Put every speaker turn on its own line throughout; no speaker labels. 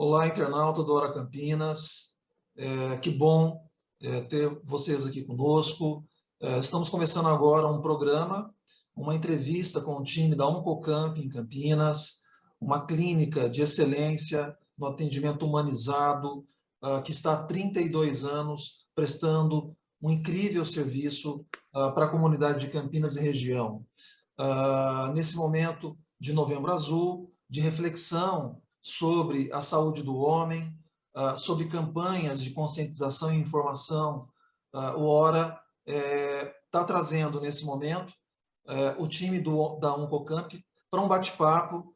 Olá, internauta do Hora Campinas. Que bom ter vocês aqui conosco. Estamos começando agora um programa, uma entrevista com o time da Oncocamp em Campinas, uma clínica de excelência no atendimento humanizado, que está há 32 anos prestando um incrível serviço para a comunidade de Campinas e região. Nesse momento de Novembro Azul, de reflexão sobre a saúde do homem, sobre campanhas de conscientização e informação, o Hora está trazendo, nesse momento, o time da Oncocamp para um bate-papo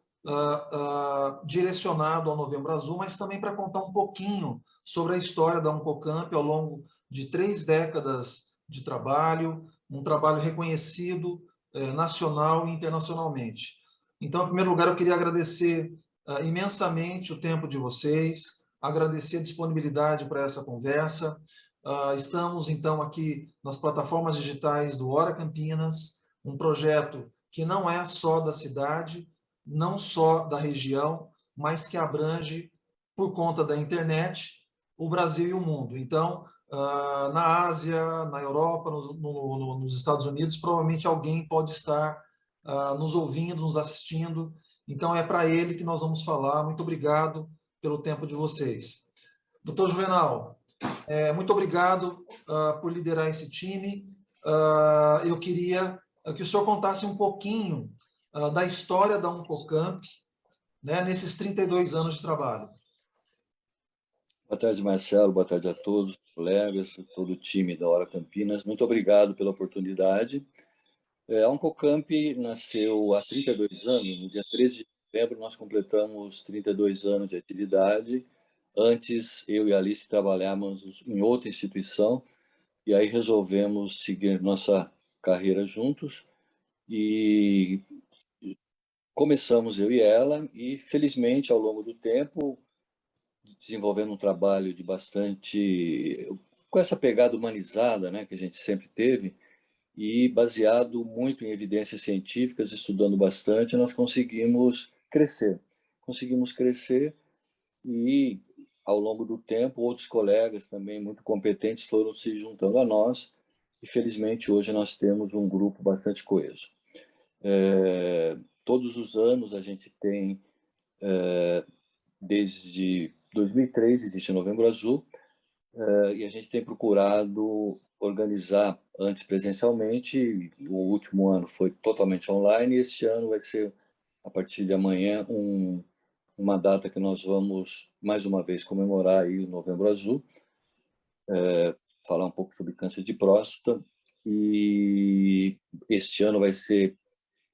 direcionado ao Novembro Azul, mas também para contar um pouquinho sobre a história da Oncocamp ao longo de 3 décadas de trabalho, um trabalho reconhecido nacional e internacionalmente. Então, em primeiro lugar, eu queria agradecer imensamente o tempo de vocês, agradecer a disponibilidade para essa conversa. Estamos, então, aqui nas plataformas digitais do Hora Campinas, um projeto que não é só da cidade, não só da região, mas que abrange, por conta da internet, o Brasil e o mundo. Então, na Ásia, na Europa, nos Estados Unidos, provavelmente alguém pode estar nos ouvindo, nos assistindo. Então, é para ele que nós vamos falar. Muito obrigado pelo tempo de vocês. Doutor Juvenal, muito obrigado por liderar esse time. Eu queria que o senhor contasse um pouquinho da história da Oncocamp, né, nesses 32 anos de trabalho.
Boa tarde, Marcelo. Boa tarde a todos, colegas, todo o time da Hora Campinas. Muito obrigado pela oportunidade. A Oncocamp nasceu há 32 anos. No dia 13 de novembro, nós completamos 32 anos de atividade. Antes, eu e a Alice trabalhávamos em outra instituição e aí resolvemos seguir nossa carreira juntos e começamos eu e ela e, felizmente, ao longo do tempo, desenvolvendo um trabalho de bastante, com essa pegada humanizada, né, que a gente sempre teve, e baseado muito em evidências científicas, estudando bastante, nós conseguimos crescer. Conseguimos crescer e, ao longo do tempo, outros colegas também muito competentes foram se juntando a nós e, felizmente, hoje nós temos um grupo bastante coeso. Todos os anos a gente tem, desde 2003, existe o Novembro Azul, e a gente tem procurado organizar antes presencialmente. O último ano foi totalmente online e este ano vai ser, a partir de amanhã, uma data que nós vamos, mais uma vez, comemorar aí o Novembro Azul, falar um pouco sobre câncer de próstata, e este ano vai ser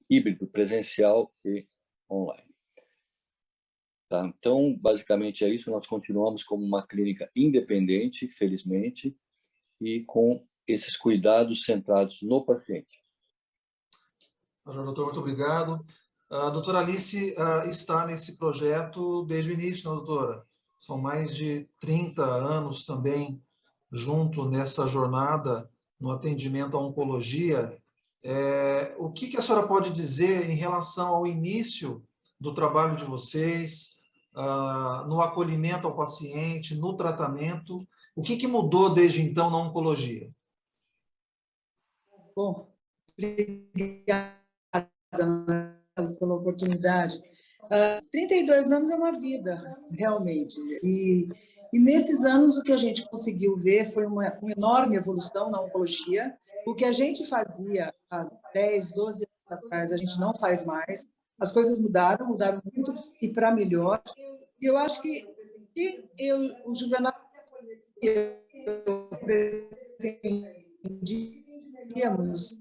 híbrido, presencial e online. Tá? Então, basicamente é isso. Nós continuamos como uma clínica independente, felizmente, e com esses cuidados centrados no paciente.
Doutor, muito obrigado. A doutora Alice está nesse projeto desde o início, né, doutora? São mais de 30 anos também junto nessa jornada no atendimento à oncologia. O que a senhora pode dizer em relação ao início do trabalho de vocês, no acolhimento ao paciente, no tratamento? O que mudou desde então na oncologia?
Bom, obrigada pela oportunidade. 32 anos é uma vida, realmente. E nesses anos, o que a gente conseguiu ver foi uma enorme evolução na oncologia. O que a gente fazia há 10, 12 anos atrás, a gente não faz mais. As coisas mudaram muito e para melhor. E eu acho que o Juvenal, pretendíamos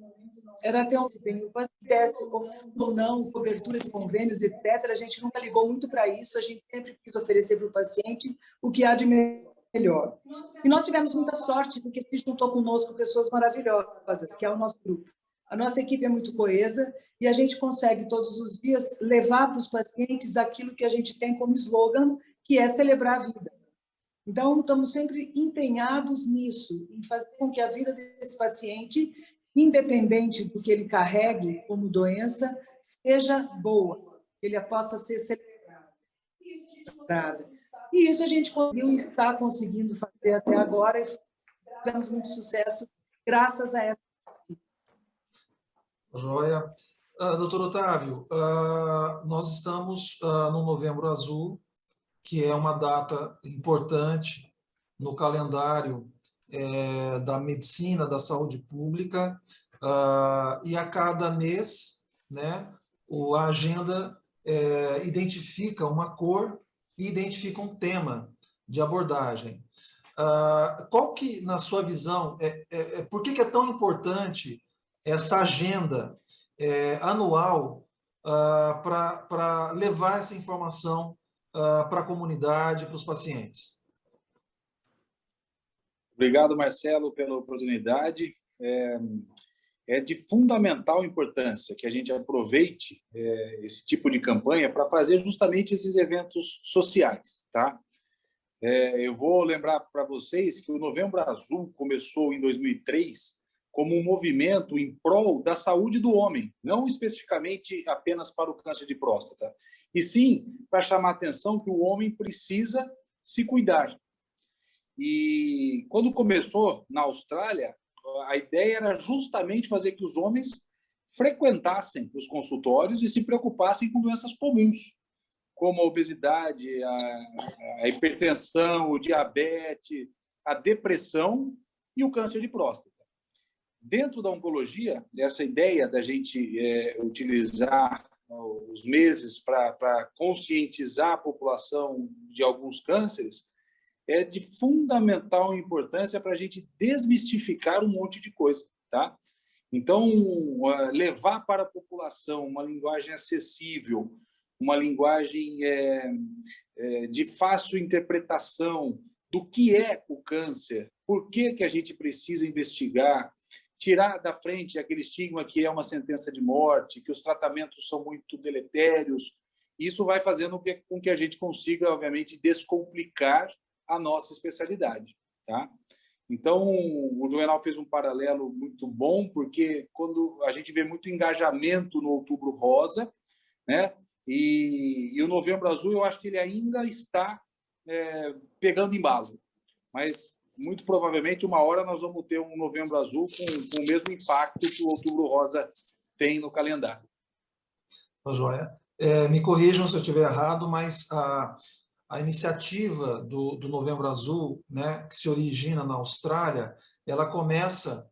era ter um desempenho, mas tivesse ou não cobertura de convênios, etc. A gente nunca ligou muito para isso, a gente sempre quis oferecer para o paciente o que há de melhor. E nós tivemos muita sorte, porque se juntou conosco pessoas maravilhosas, que é o nosso grupo. A nossa equipe é muito coesa e a gente consegue todos os dias levar para os pacientes aquilo que a gente tem como slogan, que é celebrar a vida. Então, estamos sempre empenhados nisso, em fazer com que a vida desse paciente, independente do que ele carregue como doença, seja boa, que ele possa ser celebrado. E isso a gente conseguiu e está conseguindo fazer até agora e tivemos muito sucesso graças a essa.
Joia. Doutor Otávio, nós estamos no Novembro Azul, que é uma data importante no calendário da medicina, da saúde pública, e a cada mês, né, a agenda identifica uma cor e identifica um tema de abordagem. Qual que, na sua visão, por que é tão importante essa agenda anual para levar essa informação para a comunidade, para os pacientes?
Obrigado, Marcelo, pela oportunidade. É de fundamental importância que a gente aproveite esse tipo de campanha para fazer justamente esses eventos sociais, tá? Eu vou lembrar para vocês que o Novembro Azul começou em 2003 como um movimento em prol da saúde do homem, não especificamente apenas para o câncer de próstata, e sim para chamar a atenção que o homem precisa se cuidar. E quando começou na Austrália, a ideia era justamente fazer que os homens frequentassem os consultórios e se preocupassem com doenças comuns, como a obesidade, a hipertensão, o diabetes, a depressão e o câncer de próstata. Dentro da oncologia, essa ideia da gente utilizar os meses para conscientizar a população de alguns cânceres é de fundamental importância para a gente desmistificar um monte de coisa, tá? Então, levar para a população uma linguagem acessível, uma linguagem de fácil interpretação do que é o câncer, por que a gente precisa investigar, tirar da frente aquele estigma que é uma sentença de morte, que os tratamentos são muito deletérios. Isso vai fazendo com que a gente consiga, obviamente, descomplicar a nossa especialidade, tá? Então, o Juvenal fez um paralelo muito bom, porque quando a gente vê muito engajamento no Outubro Rosa, né? E o Novembro Azul, eu acho que ele ainda está pegando embalo, mas muito provavelmente uma hora nós vamos ter um Novembro Azul com o mesmo impacto que o Outubro Rosa tem no calendário.
Joia. Me corrijam se eu estiver errado, mas a iniciativa do Novembro Azul, né, que se origina na Austrália, ela começa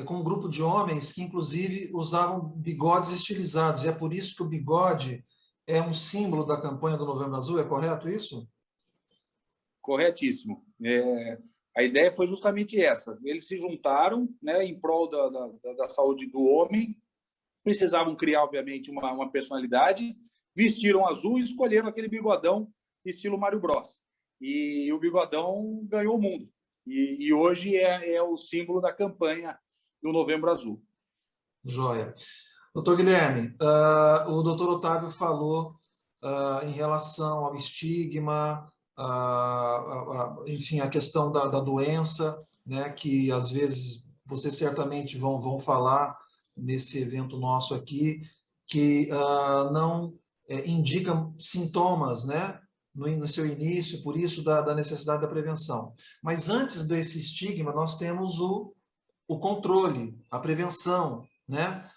com um grupo de homens que, inclusive, usavam bigodes estilizados. E é por isso que o bigode é um símbolo da campanha do Novembro Azul, é correto isso?
Corretíssimo. A ideia foi justamente essa. Eles se juntaram, né, em prol da saúde do homem, precisavam criar, obviamente, uma personalidade, vestiram azul e escolheram aquele bigodão estilo Mário Bros. E o bigodão ganhou o mundo. E hoje é o símbolo da campanha do Novembro Azul.
Joia. Doutor Guilherme, o doutor Otávio falou em relação ao estigma, enfim, a questão da doença, né, que às vezes vocês certamente vão falar nesse evento nosso aqui, que não indica sintomas, né, no seu início, por isso da necessidade da prevenção. Mas antes desse estigma, nós temos o controle, a prevenção, né?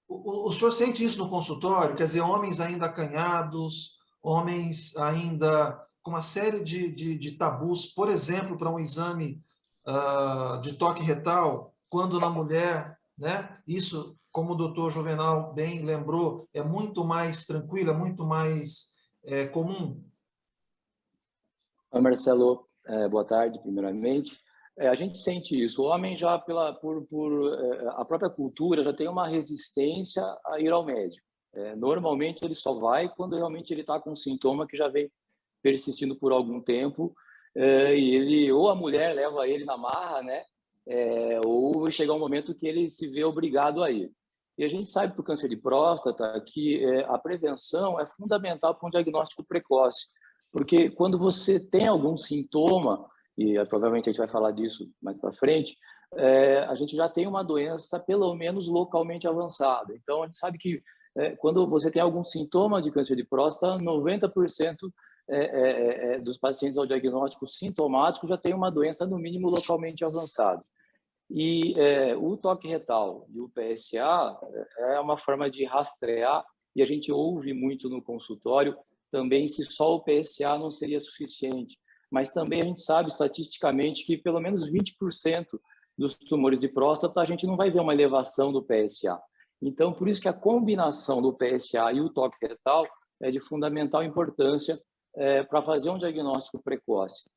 O senhor sente isso no consultório? Quer dizer, homens ainda acanhados, homens ainda com uma série de tabus, por exemplo, para um exame de toque retal, quando na mulher, né? Isso, como o doutor Juvenal bem lembrou, é muito mais tranquilo, é muito mais comum.
Oi, Marcelo, boa tarde, primeiramente. A gente sente isso. O homem já, por a própria cultura, já tem uma resistência a ir ao médico. Normalmente, ele só vai quando realmente ele está com um sintoma que já vem persistindo por algum tempo, e ele, ou a mulher leva ele na marra, né? Ou chega um momento que ele se vê obrigado a ir. E a gente sabe para o câncer de próstata que a prevenção é fundamental para um diagnóstico precoce, porque quando você tem algum sintoma, e provavelmente a gente vai falar disso mais para frente, a gente já tem uma doença pelo menos localmente avançada. Então, a gente sabe que quando você tem algum sintoma de câncer de próstata, 90% dos pacientes ao diagnóstico sintomático já tem uma doença, no mínimo, localmente avançada. E o toque retal e o PSA é uma forma de rastrear, e a gente ouve muito no consultório também se só o PSA não seria suficiente. Mas também a gente sabe estatisticamente que pelo menos 20% dos tumores de próstata a gente não vai ver uma elevação do PSA. Então, por isso que a combinação do PSA e o toque retal é de fundamental importância para fazer um diagnóstico precoce.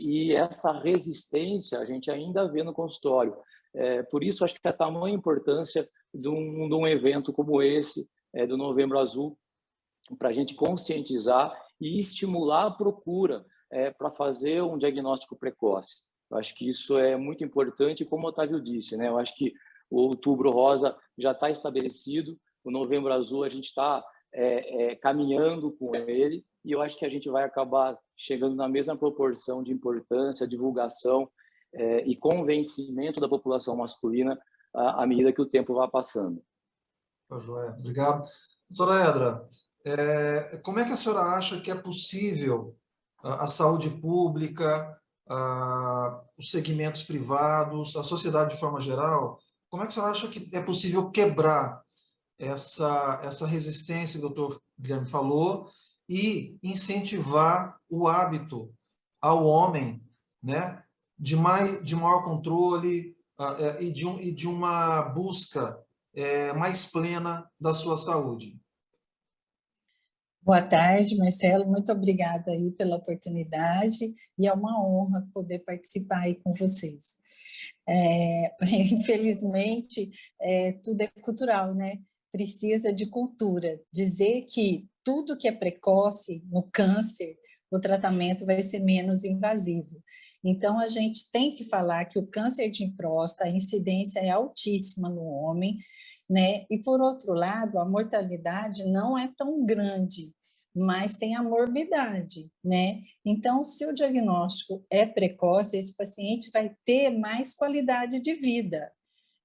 E essa resistência a gente ainda vê no consultório. Por isso, acho que a tamanha importância de um evento como esse, do Novembro Azul, para a gente conscientizar e estimular a procura para fazer um diagnóstico precoce. Eu acho que isso é muito importante, como o Otávio disse, né? Eu acho que o Outubro Rosa já está estabelecido, o Novembro Azul a gente está caminhando com ele, e eu acho que a gente vai acabar chegando na mesma proporção de importância, divulgação e convencimento da população masculina à medida que o tempo vai passando.
Joia, obrigado. Doutora Edra, como é que a senhora acha que é possível a saúde pública, os segmentos privados, a sociedade de forma geral, como é que a senhora acha que é possível quebrar essa resistência que o doutor Guilherme falou e incentivar o hábito ao homem, né, de maior controle e de uma busca mais plena da sua saúde?
Boa tarde, Marcelo. Muito obrigada aí pela oportunidade e é uma honra poder participar aí com vocês. Infelizmente, tudo é cultural, né? Precisa de cultura. Dizer que tudo que é precoce no câncer, o tratamento vai ser menos invasivo. Então, a gente tem que falar que o câncer de próstata, a incidência é altíssima no homem, né? E, por outro lado, a mortalidade não é tão grande, mas tem a morbidade, né? Então, se o diagnóstico é precoce, esse paciente vai ter mais qualidade de vida,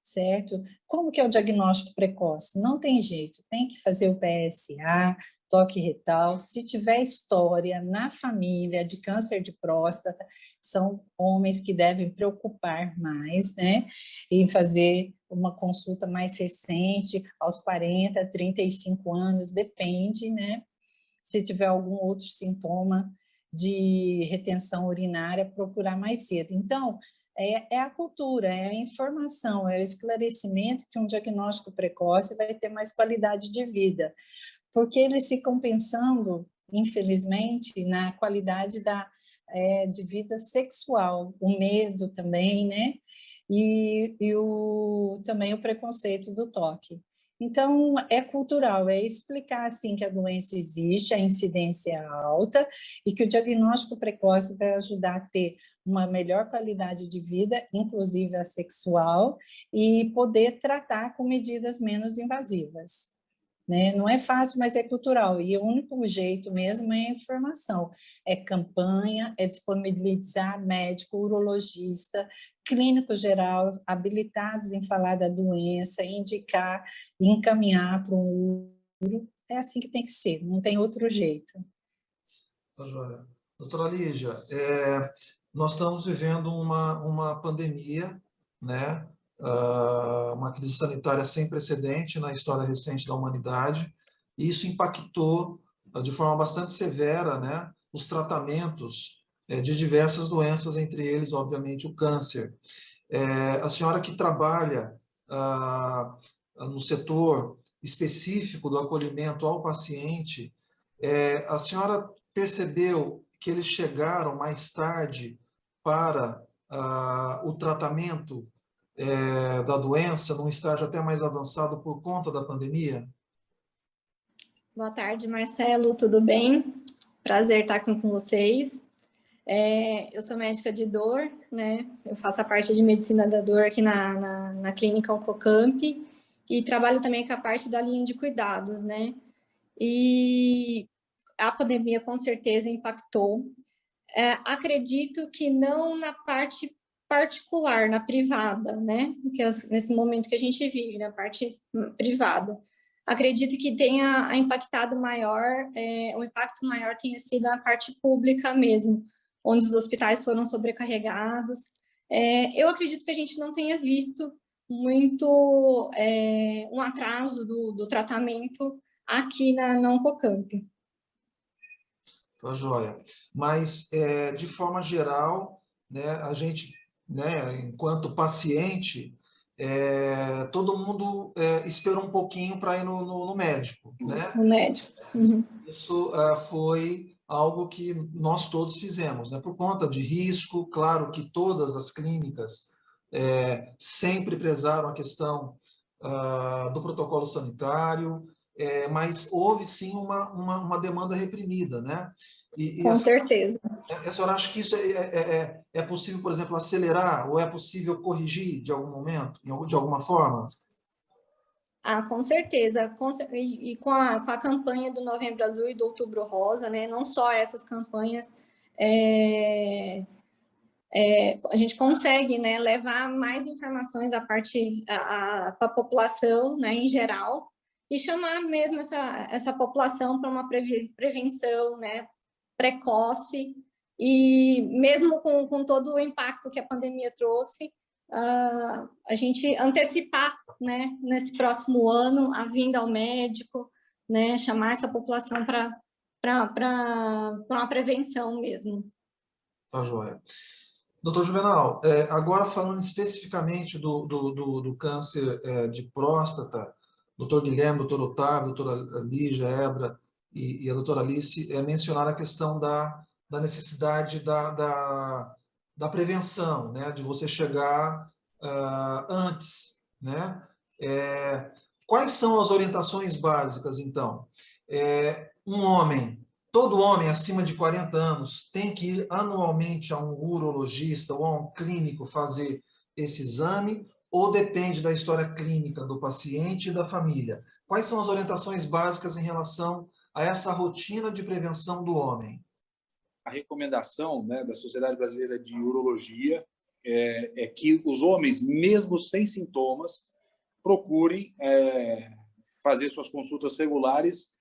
certo? Como que é o diagnóstico precoce? Não tem jeito, tem que fazer o PSA, toque retal. Se tiver história na família de câncer de próstata, são homens que devem preocupar mais, né? Em fazer uma consulta mais recente, aos 40, 35 anos, depende, né? Se tiver algum outro sintoma de retenção urinária, procurar mais cedo. Então, é a cultura, é a informação, é o esclarecimento que um diagnóstico precoce vai ter mais qualidade de vida, porque eles ficam pensando, infelizmente, na qualidade de vida sexual, o medo também, né? E também o preconceito do toque. Então, é cultural, é explicar, assim, que a doença existe, a incidência é alta e que o diagnóstico precoce vai ajudar a ter uma melhor qualidade de vida, inclusive a sexual, e poder tratar com medidas menos invasivas, né? Não é fácil, mas é cultural, e o único jeito mesmo é a informação, é campanha, é disponibilizar médico, urologista, clínico geral, habilitados em falar da doença, indicar, encaminhar para um uro. É assim que tem que ser, não tem outro jeito.
Tá joia. Doutora Lígia, nós estamos vivendo uma pandemia, né? Uma crise sanitária sem precedente na história recente da humanidade, e isso impactou de forma bastante severa, né, os tratamentos de diversas doenças, entre eles, obviamente, o câncer. A senhora que trabalha no setor específico do acolhimento ao paciente, a senhora percebeu que eles chegaram mais tarde para o tratamento da doença, num estágio até mais avançado por conta da pandemia?
Boa tarde, Marcelo, tudo bem? Prazer estar com vocês. Eu sou médica de dor, né? Eu faço a parte de medicina da dor aqui na clínica Oncocamp e trabalho também com a parte da linha de cuidados, né? E a pandemia com certeza impactou. Acredito que não na parte particular, na privada, né? Nesse momento que a gente vive, na parte privada. acredito que tenha impactado maior, o impacto maior tenha sido a parte pública mesmo, onde os hospitais foram sobrecarregados. Eu acredito que a gente não tenha visto muito um atraso do tratamento aqui na Oncocamp.
Tá joia. Mas, de forma geral, né, a gente, né, enquanto paciente, todo mundo esperou um pouquinho para ir no médico, né?
No médico. Uhum.
Isso foi algo que nós todos fizemos, né? Por conta de risco, claro que todas as clínicas sempre prezaram a questão do protocolo sanitário, mas houve sim uma demanda reprimida, né?
Com certeza.
A senhora acha que isso é possível, por exemplo, acelerar ou é possível corrigir de algum momento, de alguma forma?
Com certeza. E com a campanha do Novembro Azul e do Outubro Rosa, né? Não só essas campanhas, a gente consegue, né, levar mais informações para a população, né, em geral, e chamar mesmo essa população para uma prevenção, né, precoce, e mesmo com todo o impacto que a pandemia trouxe, a gente antecipar, né, nesse próximo ano, a vinda ao médico, né, chamar essa população para uma prevenção mesmo.
Tá joia. Doutor Juvenal, agora falando especificamente do câncer de próstata, doutor Guilherme, doutor Otávio, doutora Lígia, Edra e a doutora Alice mencionaram a questão da necessidade da prevenção, né, de você chegar antes, né? Quais são as orientações básicas, então? Todo homem acima de 40 anos tem que ir anualmente a um urologista ou a um clínico fazer esse exame, ou depende da história clínica do paciente e da família? Quais são as orientações básicas em relação a essa rotina de prevenção do homem?
A recomendação, né, da Sociedade Brasileira de Urologia é que os homens, mesmo sem sintomas, procurem fazer suas consultas regulares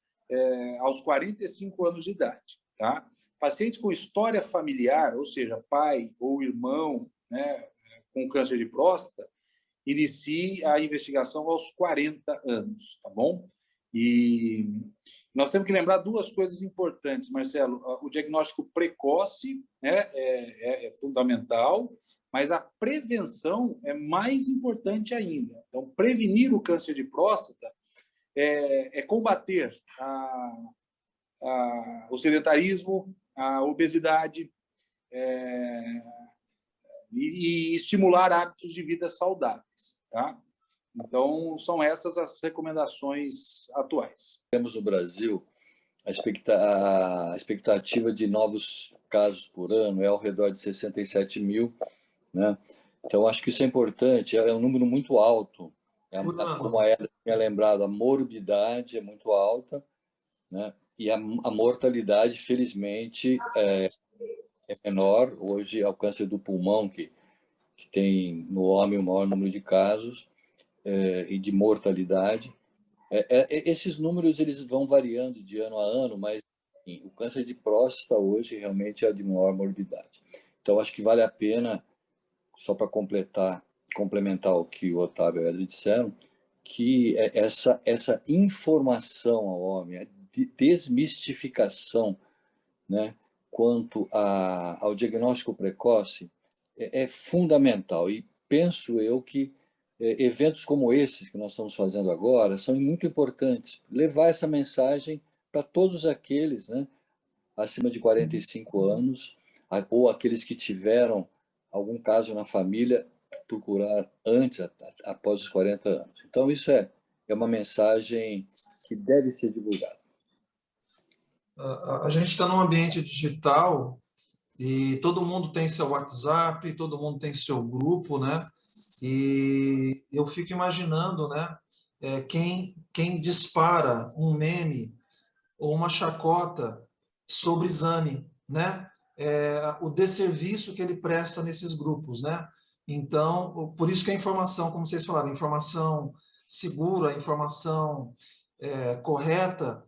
aos 45 anos de idade. Tá? Pacientes com história familiar, ou seja, pai ou irmão, né, com câncer de próstata, inicie a investigação aos 40 anos, tá bom? E nós temos que lembrar duas coisas importantes, Marcelo. O diagnóstico precoce, né, é fundamental, mas a prevenção é mais importante ainda. Então, prevenir o câncer de próstata é combater o sedentarismo, a obesidade e estimular hábitos de vida saudáveis, tá? Então, são essas as recomendações atuais.
Temos no Brasil a expectativa de novos casos por ano é ao redor de 67 mil, né? Então, acho que isso é importante, é um número muito alto. Como a Edra tinha lembrado, a morbidade é muito alta, né? E a mortalidade, felizmente, é menor. Hoje, é o câncer do pulmão, que tem no homem o maior número de casos, e de mortalidade. Esses números eles vão variando de ano a ano, mas enfim, o câncer de próstata hoje realmente é de maior morbidade. Então, acho que vale a pena, só para complementar o que o Otávio e a Edra disseram, que essa informação ao homem, a desmistificação, né, quanto ao diagnóstico precoce é fundamental. E penso eu que eventos como esses que nós estamos fazendo agora são muito importantes. Levar essa mensagem para todos aqueles, né, acima de 45 anos, ou aqueles que tiveram algum caso na família, procurar antes, após os 40 anos. Então, isso é uma mensagem que deve ser divulgada.
A gente está num ambiente digital e todo mundo tem seu WhatsApp, todo mundo tem seu grupo, né? E eu fico imaginando, né, quem dispara um meme ou uma chacota sobre exame, né? O desserviço que ele presta nesses grupos, né? Então, por isso que a informação, como vocês falaram, informação segura, informação correta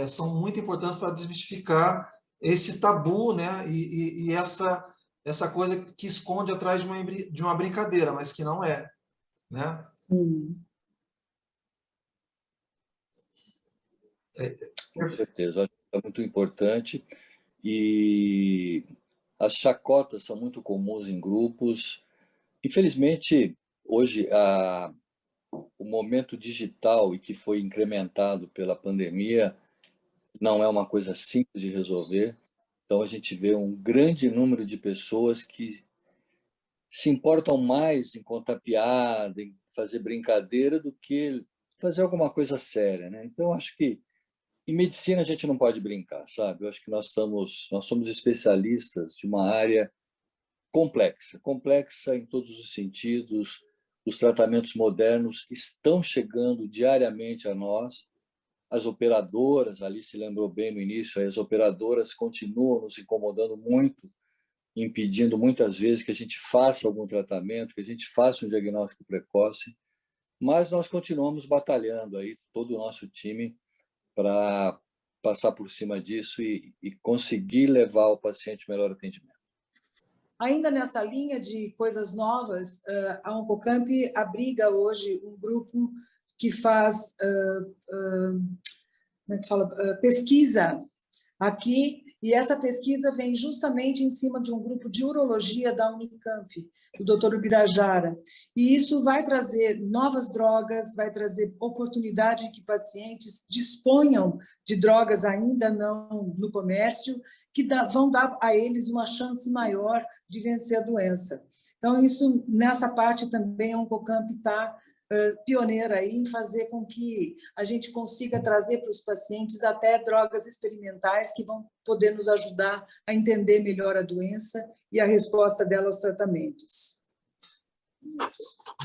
são muito importantes para desmistificar esse tabu, né? E essa coisa que esconde atrás de uma brincadeira, mas que não é, né?
Com certeza, acho que é muito importante. E as chacotas são muito comuns em grupos. Infelizmente, hoje, o momento digital e que foi incrementado pela pandemia não é uma coisa simples de resolver. Então, a gente vê um grande número de pessoas que se importam mais em contar piada, em fazer brincadeira, do que fazer alguma coisa séria, né? Então, acho que em medicina a gente não pode brincar, sabe? Eu acho que nós somos especialistas de uma área complexa em todos os sentidos. Os tratamentos modernos estão chegando diariamente a nós. As operadoras, ali se lembrou bem no início, as operadoras continuam nos incomodando muito, impedindo muitas vezes que a gente faça algum tratamento, que a gente faça um diagnóstico precoce, mas nós continuamos batalhando aí, todo o nosso time, para passar por cima disso e conseguir levar ao paciente o melhor atendimento.
Ainda nessa linha de coisas novas, a Oncocamp abriga hoje um grupo que faz como é que fala? Pesquisa aqui, e essa pesquisa vem justamente em cima de um grupo de urologia da Unicamp, do Dr. Ubirajara. E isso vai trazer novas drogas, vai trazer oportunidade que pacientes disponham de drogas ainda não no comércio, que vão dar a eles uma chance maior de vencer a doença. Então, isso, nessa parte também, a Oncocamp está pioneira aí em fazer com que a gente consiga trazer para os pacientes até drogas experimentais que vão poder nos ajudar a entender melhor a doença e a resposta dela aos tratamentos.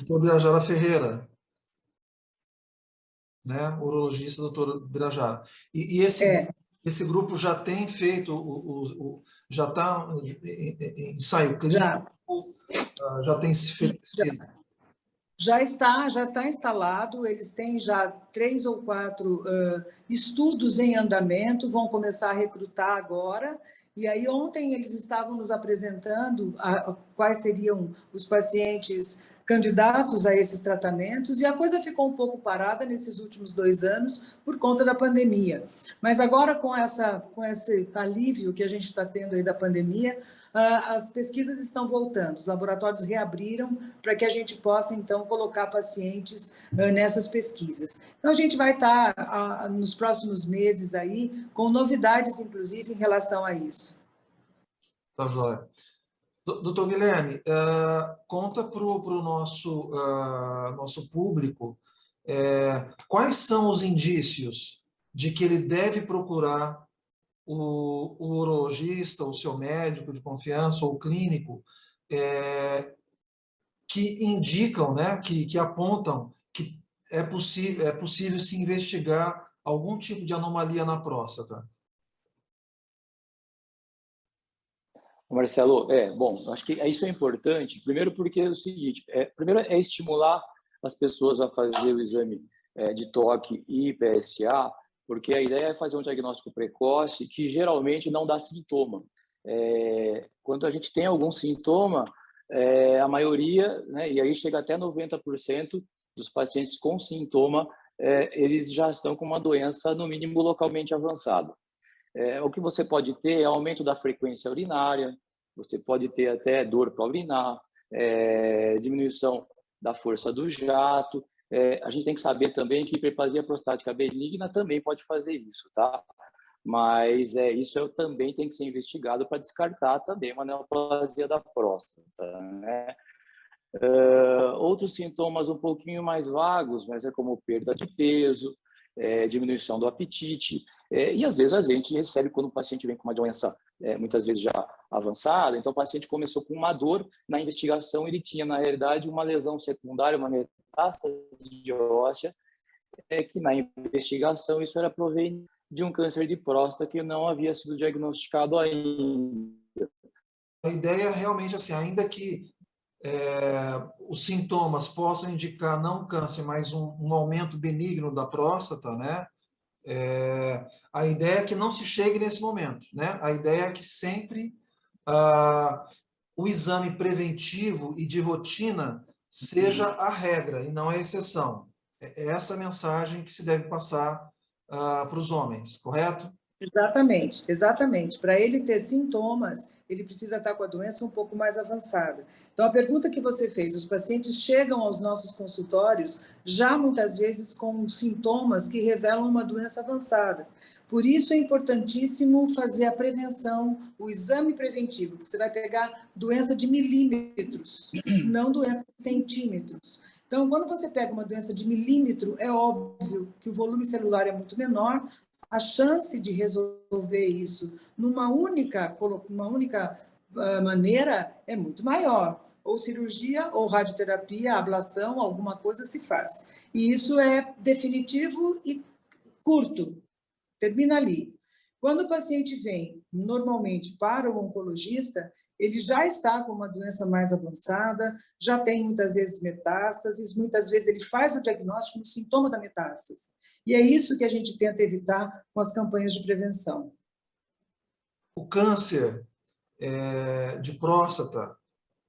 Doutor Birajara Ferreira, né? Urologista, doutor Birajara. E esse grupo já tem feito, já está em ensaio clínico, já tem se feito pesquisa?
Já está instalado, eles têm já 3 ou 4 estudos em andamento, vão começar a recrutar agora, e aí ontem eles estavam nos apresentando quais seriam os pacientes candidatos a esses tratamentos, e a coisa ficou um pouco parada nesses últimos 2 anos por conta da pandemia. Mas agora, com esse alívio que a gente está tendo aí da pandemia, as pesquisas estão voltando, os laboratórios reabriram para que a gente possa, então, colocar pacientes nessas pesquisas. Então, a gente vai estar, nos próximos meses, aí, com novidades, inclusive, em relação a isso.
Tá joia. Doutor Guilherme, conta para o nosso público quais são os indícios de que ele deve procurar o urologista, o seu médico de confiança ou clínico, que indicam, né, que apontam que é possível se investigar algum tipo de anomalia na próstata.
Marcelo, bom, acho que isso é importante, primeiro porque é o seguinte, primeiro é estimular as pessoas a fazer o exame de toque e PSA, porque a ideia é fazer um diagnóstico precoce que geralmente não dá sintoma. Quando a gente tem algum sintoma, a maioria, né, e aí chega até 90% dos pacientes com sintoma, eles já estão com uma doença, no mínimo, localmente avançada. O que você pode ter é aumento da frequência urinária, você pode ter até dor para urinar, diminuição da força do jato. A gente tem que saber também que hiperplasia prostática benigna também pode fazer isso, tá? Mas isso também tem que ser investigado para descartar também uma neoplasia da próstata, né? Outros sintomas um pouquinho mais vagos, mas como perda de peso, diminuição do apetite, e às vezes a gente recebe quando o paciente vem com uma doença muitas vezes já avançada. Então o paciente começou com uma dor, na investigação ele tinha na realidade uma lesão secundária, uma metástase óssea, que na investigação isso era proveniente de um câncer de próstata que não havia sido diagnosticado ainda.
A ideia é realmente assim, ainda que os sintomas possam indicar não um câncer, mas um aumento benigno da próstata, né? A ideia é que não se chegue nesse momento, né? A ideia é que sempre o exame preventivo e de rotina seja a regra e não a exceção. É essa mensagem que se deve passar para os homens, correto?
Exatamente, exatamente. Para ele ter sintomas, ele precisa estar com a doença um pouco mais avançada. Então, a pergunta que você fez, os pacientes chegam aos nossos consultórios já muitas vezes com sintomas que revelam uma doença avançada. Por isso é importantíssimo fazer a prevenção, o exame preventivo. Você vai pegar doença de milímetros, não doença de centímetros. Então, quando você pega uma doença de milímetro, é óbvio que o volume celular é muito menor, a chance de resolver isso numa única maneira é muito maior. Ou cirurgia, ou radioterapia, ablação, alguma coisa se faz. E isso é definitivo e curto, termina ali. Quando o paciente vem, normalmente, para o oncologista, ele já está com uma doença mais avançada, já tem muitas vezes metástases, muitas vezes ele faz o diagnóstico no sintoma da metástase. E é isso que a gente tenta evitar com as campanhas de prevenção.
O câncer de próstata,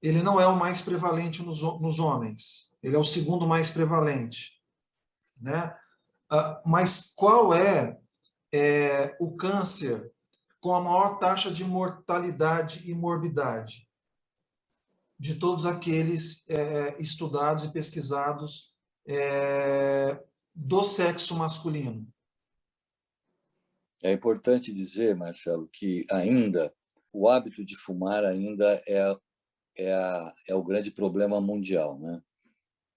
ele não é o mais prevalente nos homens, ele é o segundo mais prevalente, né? Mas qual é o câncer com a maior taxa de mortalidade e morbidade de todos aqueles estudados e pesquisados do sexo masculino?
É importante dizer, Marcelo, que ainda o hábito de fumar ainda é o grande problema mundial, né?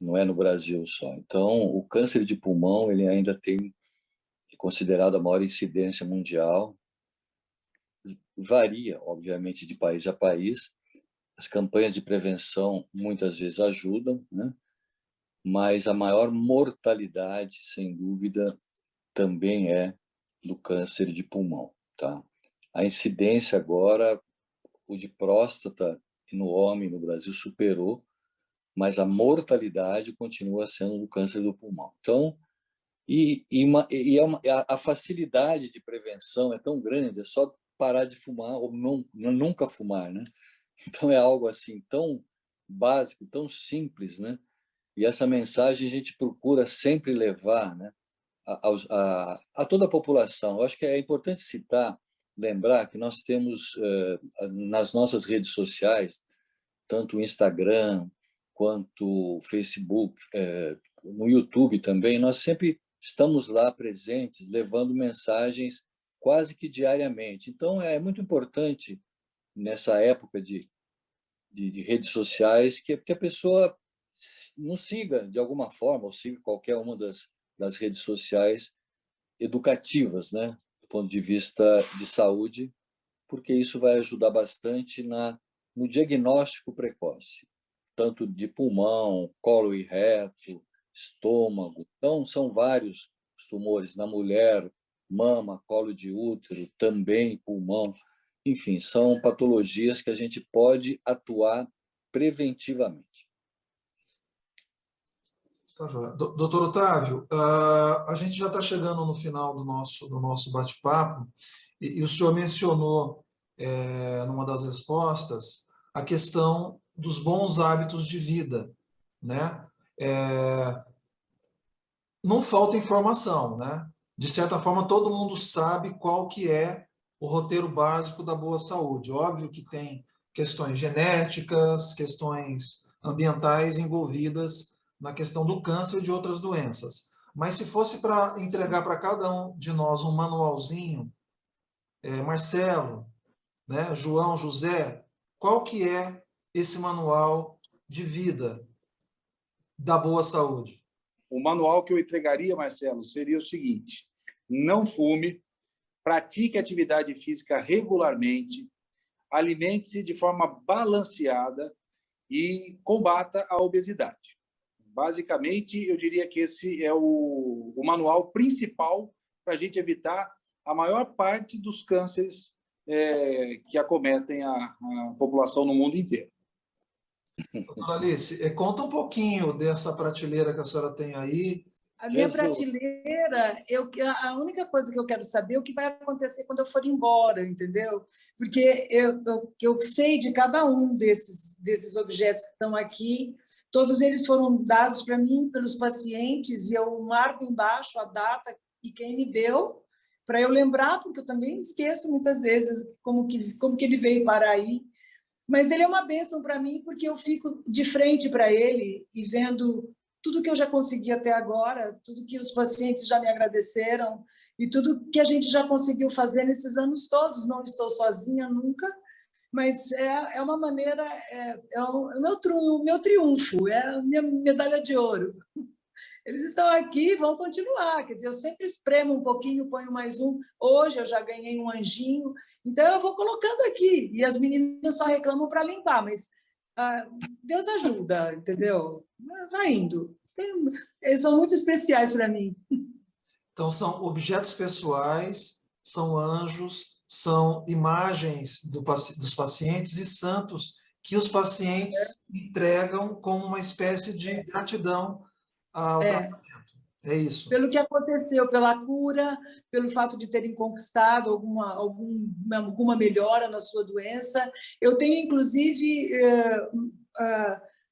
Não é no Brasil só. Então, o câncer de pulmão ele ainda tem considerado a maior incidência mundial. Varia, obviamente, de país a país. As campanhas de prevenção muitas vezes ajudam, né? Mas a maior mortalidade, sem dúvida, também é do câncer de pulmão, tá? A incidência agora, o de próstata no homem no Brasil superou, mas a mortalidade continua sendo do câncer do pulmão. Então, a facilidade de prevenção é tão grande, é só parar de fumar ou nunca fumar, né? Então é algo assim tão básico, tão simples, né? E essa mensagem a gente procura sempre levar, né, a toda a população. Eu acho que é importante lembrar que nós temos nas nossas redes sociais, tanto o Instagram quanto o Facebook, no YouTube também, nós sempre estamos lá presentes, levando mensagens quase que diariamente. Então, é muito importante, nessa época de redes sociais, que a pessoa nos siga de alguma forma, ou siga qualquer uma das redes sociais educativas, né, do ponto de vista de saúde, porque isso vai ajudar bastante no diagnóstico precoce, tanto de pulmão, colo e reto, estômago. Então, são vários os tumores na mulher, mama, colo de útero, também pulmão. Enfim, são patologias que a gente pode atuar preventivamente.
Tá, joia. Doutor Otávio, a gente já está chegando no final do nosso bate-papo e o senhor mencionou, numa das respostas, a questão dos bons hábitos de vida, né? Não falta informação, né? De certa forma, todo mundo sabe qual que é o roteiro básico da boa saúde. Óbvio que tem questões genéticas, questões ambientais envolvidas na questão do câncer e de outras doenças. Mas se fosse para entregar para cada um de nós um manualzinho, Marcelo, né, João, José, qual que é esse manual de vida da boa saúde?
O manual que eu entregaria, Marcelo, seria o seguinte: não fume, pratique atividade física regularmente, alimente-se de forma balanceada e combata a obesidade. Basicamente, eu diria que esse é o manual principal para a gente evitar a maior parte dos cânceres que acometem a população no mundo inteiro.
Doutora Alice, conta um pouquinho dessa prateleira que a senhora tem aí.
A minha
Jesus.
prateleira, a única coisa que eu quero saber é o que vai acontecer quando eu for embora, entendeu? Porque eu sei de cada um desses objetos que estão aqui, todos eles foram dados para mim pelos pacientes, e eu marco embaixo a data e quem me deu, para eu lembrar, porque eu também esqueço muitas vezes como que ele veio parar aí. Mas ele é uma bênção para mim, porque eu fico de frente para ele e vendo tudo que eu já consegui até agora, tudo que os pacientes já me agradeceram e tudo que a gente já conseguiu fazer nesses anos todos. Não estou sozinha nunca, mas é uma maneira, é o meu triunfo, é a minha medalha de ouro. Eles estão aqui e vão continuar. Quer dizer, eu sempre espremo um pouquinho, ponho mais um. Hoje eu já ganhei um anjinho, então eu vou colocando aqui. E as meninas só reclamam para limpar, mas Deus ajuda, entendeu? Vai indo. Eles são muito especiais para mim.
Então, são objetos pessoais, são anjos, são imagens dos pacientes e santos que os pacientes entregam como uma espécie de gratidão ao tratamento. É isso.
Pelo que aconteceu, pela cura, pelo fato de terem conquistado alguma melhora na sua doença. Eu tenho, inclusive,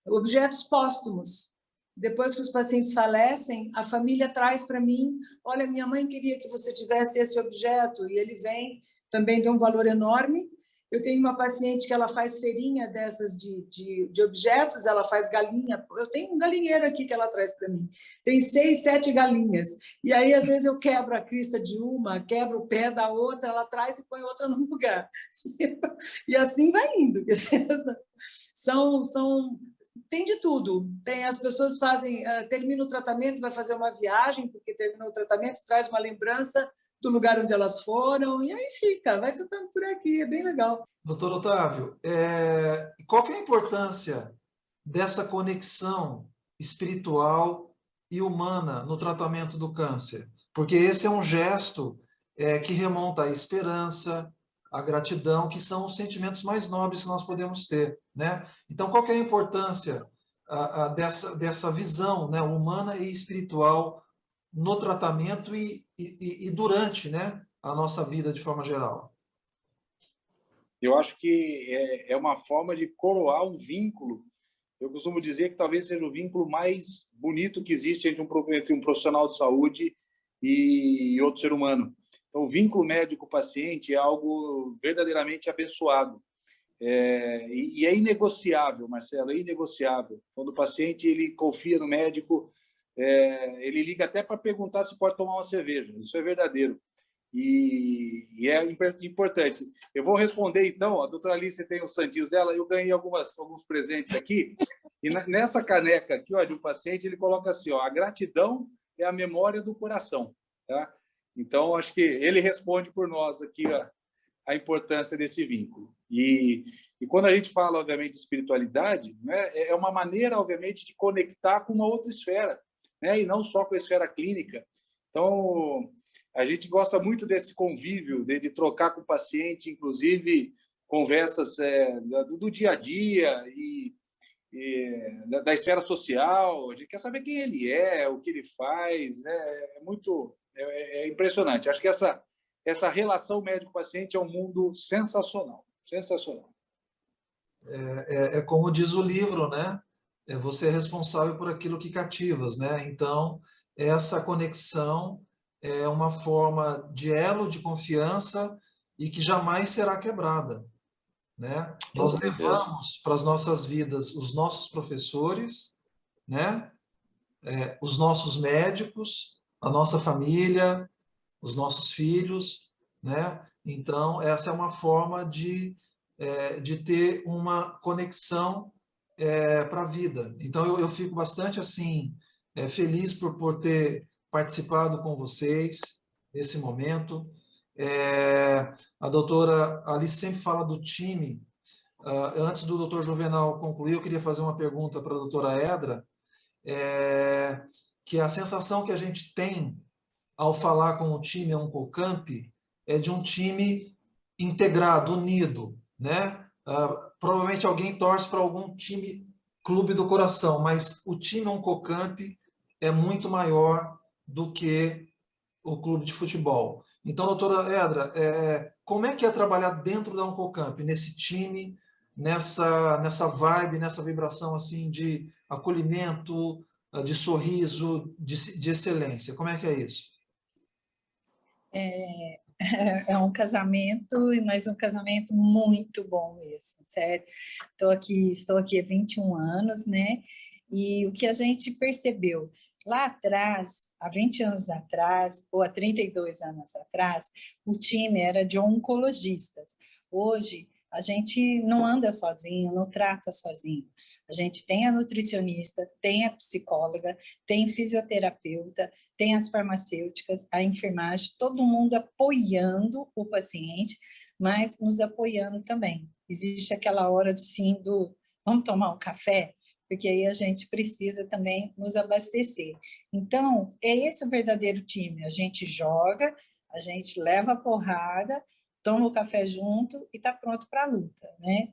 objetos póstumos. Depois que os pacientes falecem, a família traz para mim: olha, minha mãe queria que você tivesse esse objeto, e ele vem, também tem um valor enorme. Eu tenho uma paciente que ela faz feirinha dessas de objetos, ela faz galinha. Eu tenho um galinheiro aqui que ela traz para mim. Tem 6, 7 galinhas. E aí, às vezes, eu quebro a crista de uma, quebro o pé da outra, ela traz e põe outra no lugar. E assim vai indo. Tem de tudo. As pessoas fazem, termina o tratamento, vai fazer uma viagem, porque terminou o tratamento, traz uma lembrança do lugar onde elas foram, e aí vai ficando por aqui, é bem legal.
Doutor Otávio, qual que é a importância dessa conexão espiritual e humana no tratamento do câncer? Porque esse é um gesto que remonta à esperança, à gratidão, que são os sentimentos mais nobres que nós podemos ter, né? Então, qual que é a importância dessa visão, né, humana e espiritual no tratamento e durante, né, a nossa vida de forma geral?
Eu acho que é uma forma de coroar um vínculo. Eu costumo dizer que talvez seja o vínculo mais bonito que existe entre um profissional de saúde e outro ser humano. Então, o vínculo médico-paciente é algo verdadeiramente abençoado. E é inegociável, Marcelo, é inegociável. Quando o paciente ele confia no médico, ele liga até para perguntar se pode tomar uma cerveja. Isso é verdadeiro. E é importante. Eu vou responder, então. A doutora Alice tem os santinhos dela. Eu ganhei alguns presentes aqui. E nessa caneca aqui, ó, de um paciente, ele coloca assim: ó, a gratidão é a memória do coração. Tá? Então, acho que ele responde por nós aqui a importância desse vínculo. E quando a gente fala, obviamente, de espiritualidade, né, é uma maneira, obviamente, de conectar com uma outra esfera, né, e não só com a esfera clínica. Então, a gente gosta muito desse convívio, de trocar com o paciente, inclusive conversas do dia a dia e da esfera social. A gente quer saber quem ele é, o que ele faz. Né? É impressionante. Acho que essa relação médico-paciente é um mundo sensacional. Sensacional.
Como diz o livro, né? Você é responsável por aquilo que cativas, né? Então, essa conexão é uma forma de elo de confiança e que jamais será quebrada, né? Nós levamos para as nossas vidas os nossos professores, né? Os nossos médicos, a nossa família, os nossos filhos, né? Então, essa é uma forma de ter uma conexão para a vida. Então, eu fico bastante assim feliz por ter participado com vocês nesse momento. A doutora Alice sempre fala do time. Antes do doutor Juvenal concluir, eu queria fazer uma pergunta para a doutora Edra, que a sensação que a gente tem ao falar com o time Oncocamp é de um time integrado, unido, né? Provavelmente alguém torce para algum time clube do coração, mas o time Oncocamp é muito maior do que o clube de futebol. Então, doutora Edra, como é que é trabalhar dentro da Oncocamp, nesse time, nessa vibe, nessa vibração assim de acolhimento, de sorriso, de excelência? Como é que é isso?
É um casamento, mas um casamento muito bom mesmo, sério. Estou aqui há 21 anos, né? E o que a gente percebeu lá atrás, há 20 anos atrás, ou há 32 anos atrás, o time era de oncologistas. Hoje, a gente não anda sozinho, não trata sozinho. A gente tem a nutricionista, tem a psicóloga, tem fisioterapeuta, tem as farmacêuticas, a enfermagem, todo mundo apoiando o paciente, mas nos apoiando também. Existe aquela hora, sim, do vamos tomar um café? Porque aí a gente precisa também nos abastecer. Então, é esse o verdadeiro time. A gente joga, a gente leva a porrada, toma o café junto e está pronto para a luta, né?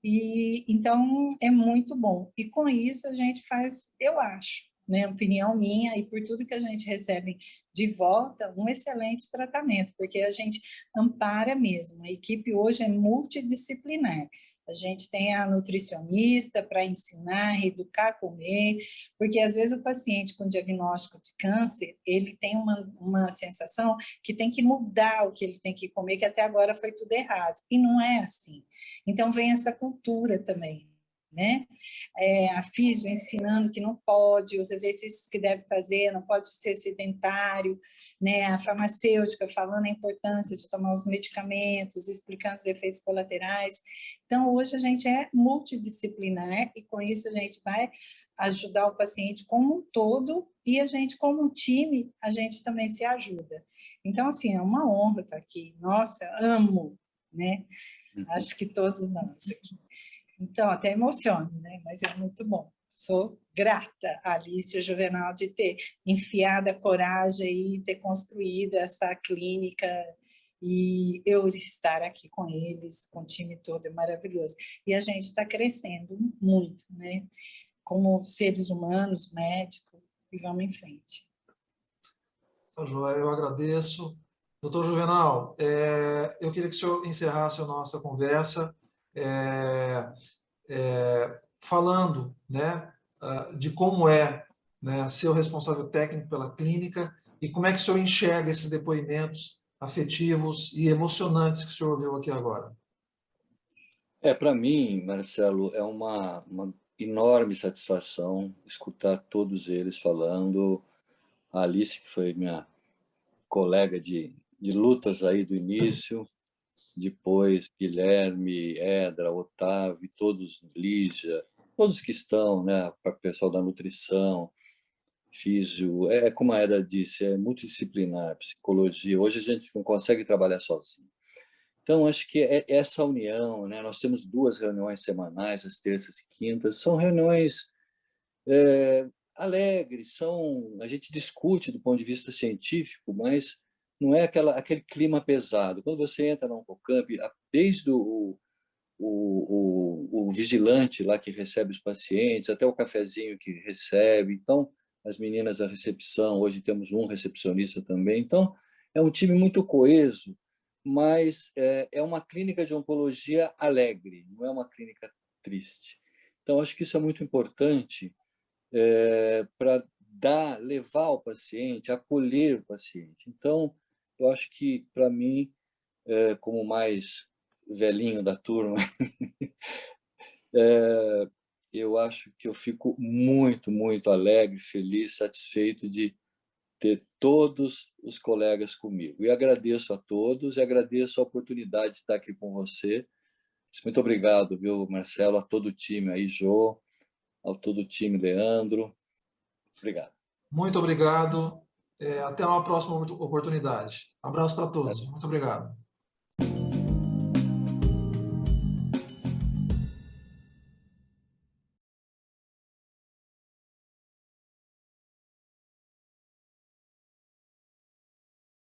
E então é muito bom. E com isso a gente faz, eu acho, né, opinião minha e por tudo que a gente recebe de volta, um excelente tratamento, porque a gente ampara mesmo. A equipe hoje é multidisciplinar. A gente tem a nutricionista para ensinar, educar a comer, porque às vezes o paciente com diagnóstico de câncer, ele tem uma sensação que tem que mudar o que ele tem que comer, que até agora foi tudo errado. E não é assim. Então vem essa cultura também, né? A físio ensinando que não pode, os exercícios que deve fazer, não pode ser sedentário, né? A farmacêutica falando a importância de tomar os medicamentos, explicando os efeitos colaterais. Então, hoje a gente é multidisciplinar e com isso a gente vai ajudar o paciente como um todo e a gente, como um time, a gente também se ajuda. Então, assim, é uma honra estar aqui. Nossa, amo, né? Acho que todos nós aqui. Então, até emociono, né? Mas é muito bom. Sou grata a Alice e o Juvenal de ter enfiado a coragem e ter construído essa clínica e eu estar aqui com eles, com o time todo, é maravilhoso. E a gente está crescendo muito, né? Como seres humanos, médicos, e vamos em frente.
Então, Joia, eu agradeço. Doutor Juvenal, eu queria que o senhor encerrasse a nossa conversa falando, né, de como é, né, ser o responsável técnico pela clínica e como é que o senhor enxerga esses depoimentos afetivos e emocionantes que o senhor ouviu aqui agora.
Para mim, Marcelo, é uma enorme satisfação escutar todos eles falando. A Alice, que foi minha colega de lutas aí do início, depois Guilherme, Edra, Otávio, todos, Lígia, todos que estão, né, para o pessoal da nutrição, físio, como a Edra disse, é multidisciplinar, psicologia. Hoje a gente não consegue trabalhar sozinho. Então, acho que é essa união, né? Nós temos 2 reuniões semanais, às terças e quintas, são reuniões alegres, a gente discute do ponto de vista científico, mas não é aquele clima pesado. Quando você entra no Oncocamp, desde o vigilante lá que recebe os pacientes, até o cafezinho que recebe, então, as meninas da recepção, hoje temos um recepcionista também, então, é um time muito coeso, mas é uma clínica de oncologia alegre, não é uma clínica triste. Então, acho que isso é muito importante para levar o paciente, acolher o paciente. Então, eu acho que, para mim, como mais velhinho da turma, eu acho que eu fico muito, muito alegre, feliz, satisfeito de ter todos os colegas comigo. E agradeço a todos e agradeço a oportunidade de estar aqui com você. Muito obrigado, viu, Marcelo, a todo o time aí, Jô, a todo o time, Leandro. Obrigado.
Muito obrigado. Até uma próxima oportunidade. Abraço para todos. Muito obrigado.